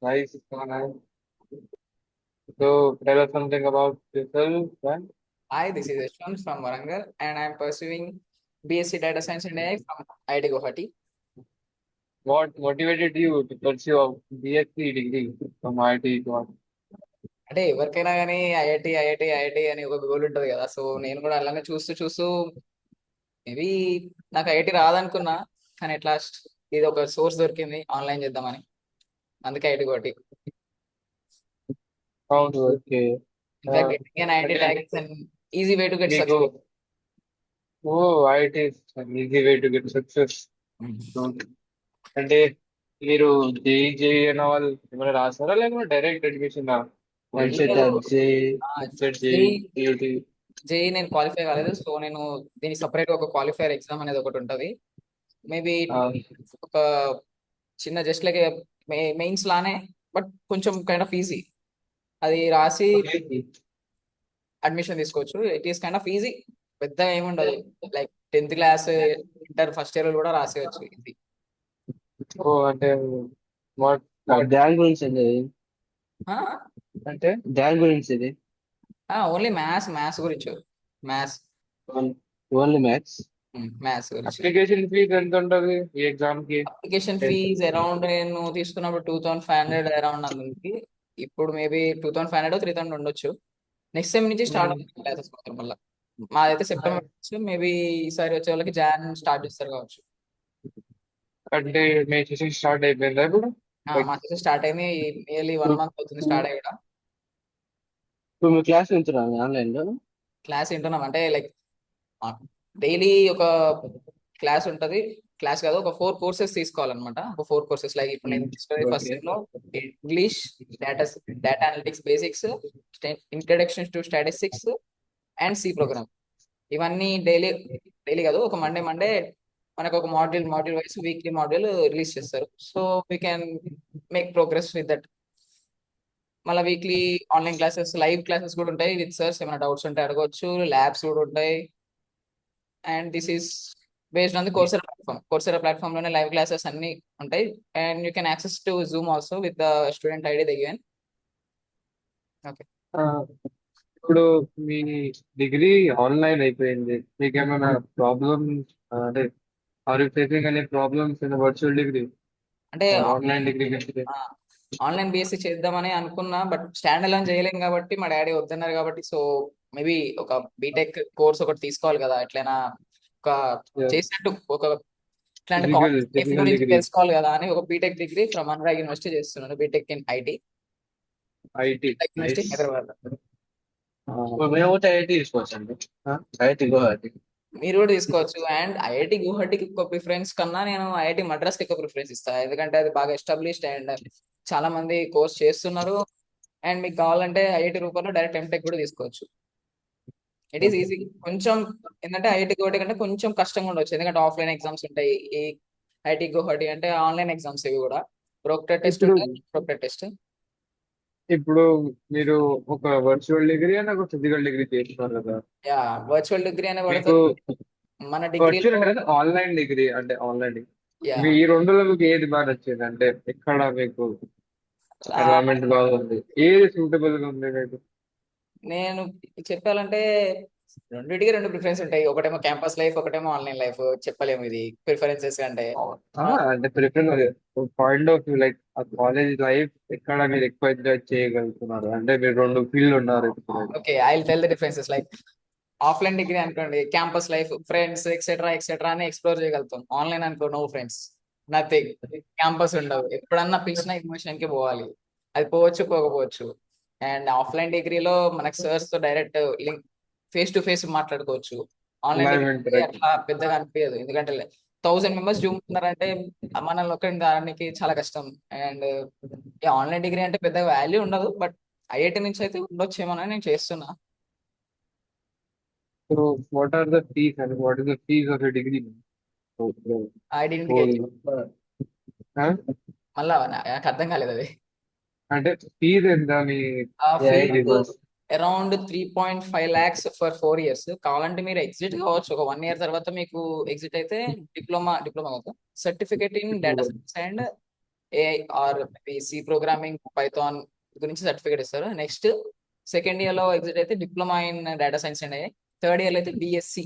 Nice. So tell us something about yourself, man. Hi, this is Ashwin from Warangal, and I'm pursuing BSc Data Science and AI from IIT Guwahati. What motivated you to pursue a BSc degree from IIT? అంటే ఎవరికైనా కానీ IIT అని ఒక goal ఉంటుంది కదా. So నేను కూడా అలానే చూస్తూ చూస్తూ మేబీ నాకు ఐఐటి రాదనుకున్నా, కానీ ఎట్ లాస్ట్ ఇది ఒక సోర్స్ దొరికింది ఆన్లైన్ చేద్దామని, అందుకే IIT Guwahati. Okay. In fact getting an IIT అంటే tag is an easy way to get మీకు success. ఓ IIT easy way to get success. అంటే మీరు జేఈ అన్న వాళ్ళు ఏమైనా రాస్తారా లేకపోతే డైరెక్ట్ అడ్మిషన్ ఎంసెట్ లేదు, JEE EAMCET JEE JEE సియూటి? JEE నేను క్వాలిఫై కాలేదు, సో నేను దీనికి సపరేట్ ఒక క్వాలిఫైర్ ఎగ్జామ్ అనేది ఒకటి ఉంటుంది. మేబీ ఒక చిన్న జస్ట్ లైక్ మెయిన్స్ లానే, బట్ కొంచెం కైండ్ ఆఫ్ ఈజీ. అది రాసి అడ్మిషన్ తీసుకోవచ్చు. It is kind off easy, పెద్దగా ఏముండదు. Like 10th class, inter first year కూడా రాసేయచ్చు ఇది. ఓ అంటే వాట్ దాని గురించి అండి ఇది? అంటే దాని గురించి ఇది ఓన్లీ మ్యాథ్స్ గురించి. Maths only maths. మ్యాథ్స్ గురించి. అప్లికేషన్ ఫీజ్ ఎంత ఉంటుంది ఈ ఎగ్జామ్ కి? అప్లికేషన్ ఫీజ్ అరౌండ్ నేను తీసుకున్నప్పుడు 2500 అరౌండ్ అందుకి. ఇప్పుడు మేబీ 2500 3000 ఉండొచ్చు. నెక్స్ట్ సెమ్ నుంచి స్టార్ట్ అవుతుంది క్లాసెస్ మాత్రం మళ్ళీ. మాదైతే సెప్టెంబర్, మేబీ ఈసారి వచ్చే వాళ్ళకి జాన్ స్టార్ట్ చేస్తారు కావచ్చు. అంటే మీ సెషన్ స్టార్ట్ అయిపోయిందా ఇప్పుడు? లైక్ మా సెషన్ స్టార్ట్ అయింది, నియర్లీ 1 month అవుతుంది స్టార్ట్ అయ్యి కూడా. ఇప్పుడు మీ క్లాస్ వింటున్నాను ఆన్లైన్ లో. క్లాస్ వింటున్నాం అంటే లైక్ డైలీ ఒక క్లాస్ ఉంటుంది. క్లాస్ కాదు, ఒక 4 కోర్సెస్ తీసుకోవాలన్నమాట. ఒక 4 కోర్సెస్ లైక్ ఇప్పుడు నేను తీసుకునేది ఫస్ట్ ఓకే. ఇయర్ లో English, data data analytics basics, introduction to statistics and C program. ఇవన్నీ డైలీ డైలీ కాదు, ఒక మండే మనకు ఒక module wise weekly module release చేస్తారు. So we can make progress with that. మళ్ళీ weekly online classes, live classes కూడా ఉంటాయి with sirs. ఏమైనా డౌట్స్ ఉంటే అడగవచ్చు. ల్యాబ్స్ కూడా ఉంటాయి. And this is based on the Coursera platform లోనే లైవ్ క్లాసెస్ అన్ని ఉంటాయి. And you can access to Zoom also with the student ID the given. Okay. ఆ, ఇప్పుడు మీ డిగ్రీ ఆన్లైన్ అయిపోయింది, మీకు ఏమైనా ప్రాబ్లమ్ అంటే are you facing any problems in virtual degree అంటే ఆర్ ఆన్లైన్ డిగ్రీ కంటే? ఆన్లైన్ బీఎస్సీ చేద్దామని అనుకున్నా, బట్ స్టాండ్ అలోన్ చేయలేం కాబట్టి మా డాడీ వద్దన్నారు కాబట్టి. సో మేబీ ఒక బీటెక్ కోర్స్ ఒకటి తీసుకోవాలి కదా ఎట్లయినా. ఒక చేసినట్టు ఒక ఇట్లాంటి ఫిజికల్ కాలేజ్ లైఫ్ ఫిజికల్ గురించి డిగ్రీ తెలుసుకోవాలి కదా అని ఒక BTech degree from Anurag university చేస్తున్నాను. BTech in IT, IT. University nice. Hyderabad. మేము ఐఐటీ తీసుకోవచ్చండి. ఐఐటీ గువాహటి. మీరు కూడా తీసుకోవచ్చు. అండ్ ఐఐటి గువహటికి ఒక ప్రిఫరెన్స్ కన్నా నేను ఐఐటి మద్రాస్కి ఎక్కువ ప్రిఫరెన్స్ ఇస్తాను, ఎందుకంటే అది బాగా ఎస్టాబ్లిష్డ్ అండ్ చాలా మంది కోర్స్ చేస్తున్నారు. అండ్ మీకు కావాలంటే ఐఐటి రూపంలో డైరెక్ట్ ఎంటెక్ కూడా తీసుకోవచ్చు. It is easy. కొంచెం ఏంటంటే ఐఐటి గువహటి కంటే కొంచెం కష్టంగా ఉండొచ్చు, ఎందుకంటే ఆఫ్లైన్ ఎగ్జామ్స్ ఉంటాయి. ఈ ఐఐటి గువహటి అంటే ఆన్లైన్ ఎగ్జామ్స్ ఇవి కూడా. ప్రోక్టర్ టెస్ట్ ఇప్పుడు ఉంటుంది, ప్రోక్టర్ టెస్ట్. ఇప్పుడు మీరు ఒక వర్చువల్ డిగ్రీ అని ఒక ఫిజికల్ డిగ్రీ చేస్తున్నారు కదా, యా, వర్చువల్ డిగ్రీ అనే మీకు పడుతుంది మన వర్చువల్ డిగ్రీలో. అనేది ఆన్లైన్ డిగ్రీ అంటే ఆన్లైన్ డిగ్రీ, యా, మీ ఈ రెండులో మీకు ఏది బాగా నచ్చింది? అంటే ఎక్కడ మీకు ఎన్వైరన్మెంట్ బాగుంది, ఏది సూటబుల్ గా ఉంది మీకు? నేను చెప్పాలంటే రెండింటికి రెండు ప్రిఫరెన్స్ ఉంటాయి. ఒకటేమో క్యాంపస్ లైఫ్, ఒకటేమో ఆన్లైన్ లైఫ్. చెప్పలేము ఇది ప్రిఫరెన్సెస్ అంటే. అంటే prefer point of view like ఆ కాలేజ్ లైఫ్ ఎక్కడ మీరు ఎక్కువ ఎంజాయ్ చేయగలుగుతున్నారు అంటే మీరు రెండు ఫీల్డ్ ఉన్నారు ఇప్పుడు. Okay, I will tell the differences. Like offline degree అనుకోండి, campus life, friends etcetera etcetera అని ఎక్స్ప్లోర్ చేయగలుగుతాం. ఆన్లైన్ అనుకో, నో ఫ్రెండ్స్, నథింగ్. క్యాంపస్ ఉండవు, ఎప్పుడన్నా పిలిచినా ఇన్ఫర్మేషన్ కి పోవాలి. అది పోవచ్చు, పోకపోవచ్చు. అండ్ ఆఫ్లైన్ డిగ్రీలో మనకు సర్స్ తో direct link, face to face మాట్లాడుకోవచ్చు. ఆన్లైన్ ఎన్వైరన్మెంట్ డిగ్రీ అట్లా పెద్దగా అనిపించదు, ఎందుకంటే 1000 మెంబర్స్ జూమ్ ఉన్నారంటే మనల్ని ఒకరిని దానికి చాలా కష్టం. అండ్ ఆన్లైన్ డిగ్రీ అంటే పెద్దగా వాల్యూ ఉండదు, బట్ ఐఐటి నుంచి అయితే ఉండొచ్చేమోనని నేను చేస్తున్నా. So what are the fees and what is the fees of degree? I didn't get. మళ్ళా నాకు అర్థం కాలేదు అది. అంటే ఫీజ్ ఎంత మీ ఆ IIT fee course? Around 3.5 lakhs for 4 years. కావాలంటే మీరు ఎగ్జిట్ కావచ్చు ఒక 1 year తర్వాత. మీకు ఎగ్జిట్ అయితే డిప్లొమా కాదు, certificate in data science and AI or C programming, Python గురించి సర్టిఫికేట్ ఇస్తారు. నెక్స్ట్ సెకండ్ ఇయర్ లో ఎగ్జిట్ అయితే diploma in data science and AI. Third year లో అయితే BSc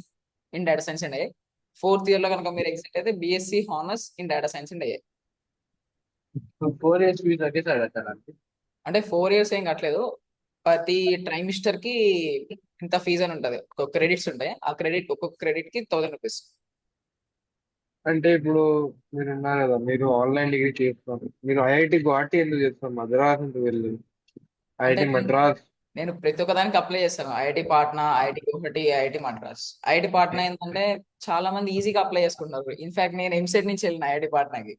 in data science and AI. Fourth year లో కనుక మీరు exit అయితే BSc honours in data science and AI. 4 years fee ఒకేసారి కట్టాలండి? అంటే 4 ఇయర్స్ ఏం కట్టలేదు, ప్రతి ట్రైమిస్టర్ కి ఇంత ఫీజు అని ఉంటుంది, ఒక క్రెడిట్స్ ఉంటాయి, ఆ క్రెడిట్ ఒక్కొక్క క్రెడిట్ కి 1000 రూపీస్. అంటే ఇప్పుడు మీరు ఉన్నారు కదా, మీరు ఆన్లైన్ డిగ్రీ చేస్తున్నారు, మీరు ఐఐటి గువాహటి ఎందుకు చేస్తున్నారు, మద్రాస్ ఎందుకు వెళ్ళి అంటే ఐఐటి మద్రాస్? నేను ప్రతి ఒక్క దానికి అప్లై చేస్తాను, IIT Patna, IIT Guwahati, IIT Madras. IIT Patna ఏంటంటే చాలా మంది ఈజీగా అప్లై చేసుకుంటారు. ఇన్ఫాక్ట్ నేను ఎంసెట్ నుంచి వెళ్ళిన ఐఐటి పాట్నాకి,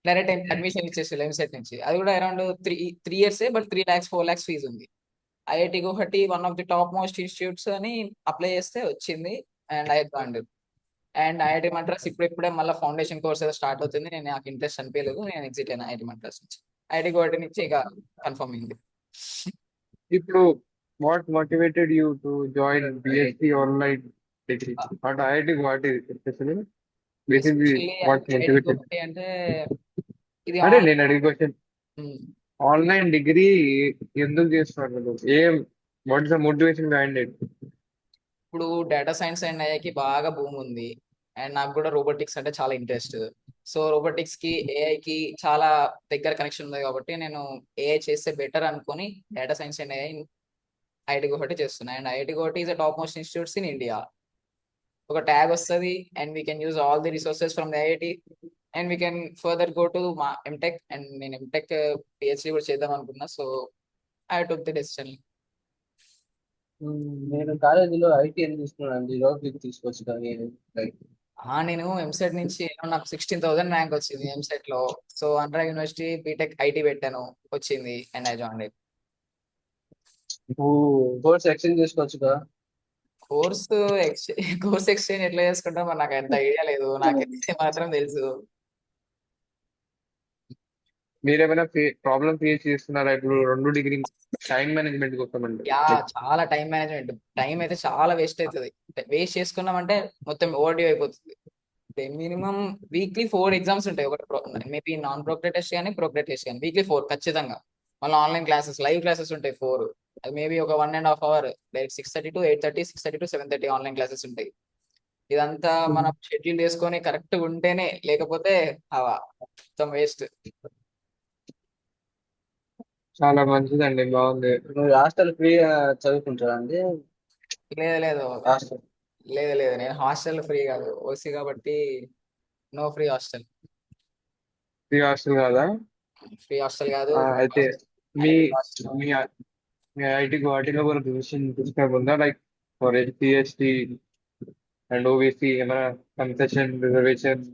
డైరెక్ట్ అడ్మిషన్ ఇచ్చేసి ఎంసెట్ నుంచి. అది కూడా around three years, but 3 lakhs 4 lakhs fees ఉంది. IIT Guwahati one of the top most institutes అని అప్లై చేస్తే వచ్చింది, and I joined. And IIT Madras ఇప్పుడే మళ్ళీ ఫౌండేషన్ కోర్స్ ఏదో స్టార్ట్ అవుతుంది, నేను నాకు ఇంట్రెస్ట్ అనిపించలేదు, నేను ఎగ్జిట్ అయినా ఐఐటి మద్రాస్ నుంచి. ఐఐటి గువాహటి నుంచి ఇక కన్ఫర్మ్ అయింది. ఇప్పుడు what motivated you to join BSc online degree at IIT Guwahati especially? Basically especially what IIT motivated? Guwahati అంటే ఇది అంటే నేను అడిగే క్వశ్చన్, ఆన్లైన్. ఆన్లైన్ డిగ్రీ ఎందుకు చేస్తున్నారు మీరు? ఏం, what is the motivation behind it? ఇప్పుడు డేటా సైన్స్ అండ్ ఏఐకి బాగా భూమి ఉంది, అండ్ నాకు కూడా రోబోటిక్స్ అంటే చాలా ఇంట్రెస్ట్. సో రోబోటిక్స్ కి ఏఐకి చాలా దగ్గర కనెక్షన్ ఉంది కాబట్టి నేను ఏఐ చేస్తే బెటర్ అనుకొని data science and AI IIT Guwahati చేస్తున్నా. And IIT Guwahati is a top most institutes in India. ఒక ట్యాగ్ వస్తుంది, and we can use all the resources from the IIT, and we can further go to మా MTech. అండ్ నేను MTech PhD కూడా చేద్దాం అనుకున్నా, so I took the decision. నేను కాలేజీలో ఐటీ అని తీసుకున్నాను, రోబోటిక్ తీసుకోవచ్చు కానీ like, నేను ఎంసెట్ నుంచి నాకు 16,000 ర్యాంక్ వచ్చింది ఎంసెట్ లో. So Andhra university BTech IT పెట్టాను, వచ్చింది, అండ్ ఐ జాయిన్. నువ్వు కోర్స్ ఎక్స్చేంజ్ చేసుకోవచ్చు కదా. కోర్స్ కోర్స్ ఎక్స్చేంజ్ ఎట్లా చేసుకుంటాం మరి నాకు అంత ఐడియా లేదు, నాకైతే మాత్రం తెలుసు. మీరేమైనా ప్రాబ్లమ్ ఫేస్ చేస్తున్నారా ఇప్పుడు 2 డిగ్రీ టైం మేనేజ్మెంట్ కోసం? అంటే యా, లైక్ చాలా టైం మేనేజ్మెంట్, టైం అయితే చాలా వేస్ట్ అవుతుంది. వేస్ట్ చేసుకున్నామంటే మొత్తం ఓవర్డ్యూ అయిపోతుంది. మినిమం వీక్లీ 4 ఎగ్జామ్స్ ఉంటాయి, ఒకటి మేబీ నాన్ ప్రోగ్రెట్ టెస్ట్ కానీ ప్రోగ్రెట్ టెస్ట్ కానీ, వీక్లీ 4 ఖచ్చితంగా. మళ్ళీ ఆన్లైన్ క్లాసెస్, లైవ్ క్లాసెస్ ఉంటాయి 4. అది మేబీ ఒక 1.5 hour, direct 6:30 to 8:30, 6:30 to 7:30 online classes ఉంటాయి. ఇదంతా మనం షెడ్యూల్ చేసుకొని కరెక్ట్ ఉంటేనే, లేకపోతే అవా మొత్తం వేస్ట్. చాలా మంచిదండి, బాగుంది. నువ్వు హాస్టల్ ఫ్రీ చదువుకుంటారా అండి? లేదు లేదు హాస్టల్ లేదు లేదు నేను హాస్టల్ ఫ్రీ కాదు, ఓసీ కాబట్టి no free hostel. Free hostel కాదా? ఫ్రీ హాస్టల్ కాదు. అయితే మీ ఐఐటి హాస్టల్. మీ మీ ఐఐటి గువాహటిలో కూడా పొజిషన్ సిస్టమ్ ఉందా, like for SC ST and OBC ఏమైనా కన్సెషన్ రిజర్వేషన్?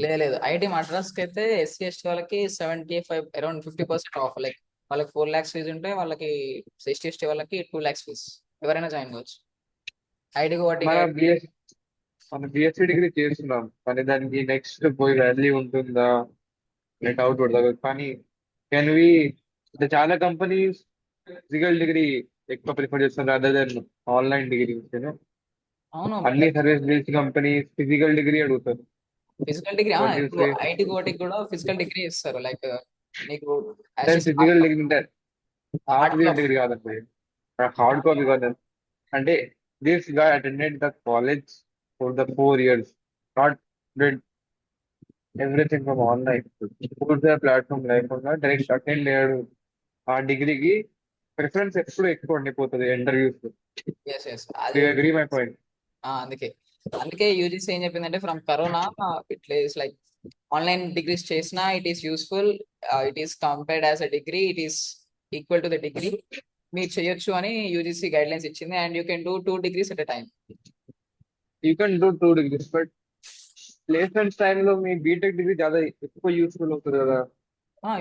లేదు లేదు ఐఐటి మద్రాస్కి అయితే ఎస్సీ ఎస్టీ వాళ్ళకి 75, అరౌండ్ 50% ఆఫ్. లైక్ వాళ్ళకి 4 lakhs ఫీజు ఉంటే వాళ్ళకి ఎస్టీ ఎస్టీ వాళ్ళకి 2 lakhs ఫీజ్, ఎవరైనా జాయిన్ కావచ్చు. ఐఐటి గువాహటి మన బిఎస్ మన బిఎస్సీ డిగ్రీ చేస్తున్నాం కానీ దానికి నెక్స్ట్ పోయి వాల్యూ ఉంటుందా అనే డౌట్ పడతా. కానీ కెన్ వి, అంటే చాలా కంపెనీస్ ఫిజికల్ డిగ్రీ ఎక్కువ ప్రిఫర్ చేస్తారు అదర్ దెన్ ఆన్లైన్ డిగ్రీ. అవును, అన్ని service based companies physical degree అడుగుతారు. Physical degree. వాట్ యూ ఇప్పుడు సే? ఐఐటి గువాహటికి కూడా ఫిజికల్ డిగ్రీ ఇస్తారు, లైక్ నీకు దెన్ ఫిజికల్ డిగ్రీ అంటే hard hardware copy. Degree కాదండి, హార్డ్ కాపీ కాదు. అంటే this guy attended the college for the 4 years, not did everything from online. పూర్తిగా ప్లాట్ఫామ్ లేకుండా డైరెక్ట్ అటెండ్ అయ్యాడు. ఆ డిగ్రీకి ప్రిఫరెన్స్ ఎప్పుడు ఎక్కువ ఉండిపోతుంది ఇంటర్వ్యూస్. ఎస్ ఎస్ డు అది. You agree my point? అందుకే అందుకే యూజీసీ ఏం చెప్పిందంటే from corona it is like online degrees చేసినా it is useful, it is compared as a degree, it is equal to the degree, మీరు చేయొచ్చు అని UGC guidelines ఇచ్చింది. And you can do 2 degrees at a time. You can do 2 degrees, but placements టైంలో మీ BTech degree చాలా ఎక్కువ useful అవుతుంది కదా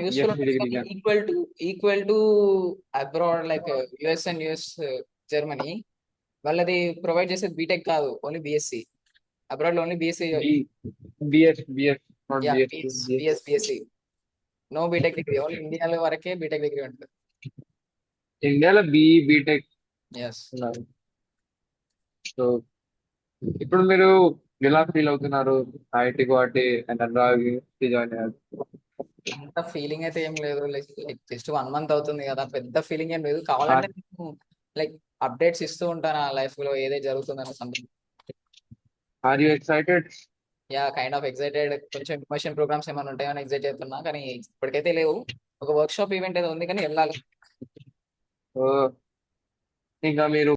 useful BSc ఉంటుంది డిగ్రీ కానీ కానీ. Equal to abroad, like US and US, Germany వాళ్ళది ప్రొవైడ్ చేసేది బీటెక్ కాదు, ఓన్లీ బిఎస్సి. అబ్రాడ్ లో only BSc. B BS not yeah, BSc. BSc, no BTech degree, only ఇండియాలో వరకే బీటెక్ డిగ్రీ ఉంటుంది. ఇండియాలో బిఈ బీటెక్ ఎస్. ఉన్నారు. సో ఇప్పుడు మీరు ఎలా ఫీల్ అవుతున్నారు IIT Guwahati and Anurag join అయ్యారు? అంత ఫీలింగ్ అయితే ఏం లేదు, లైక్ జస్ట్ 1 మంత్ అవుతుంది కదా, పెద్ద ఫీలింగ్ ఏం లేదు. కావాలంటే నేను లైక్ అప్డేట్స్ ఇస్తూ ఉంటాను ఆ లైఫ్ లో ఏదే జరుగుతుందని something. Are you excited? Yeah, kind of excited. కొంచెం ఇమర్షన్ ప్రోగ్రామ్స్ ఏమైనా ఉంటాయని ఎక్సైట్ అవుతున్నా, కానీ ఇప్పటికైతే లేవు. ఒక వర్క్ షాప్ ఈవెంట్ ఏదో ఉంది కానీ వెళ్ళాలి. ఇంకా మీరు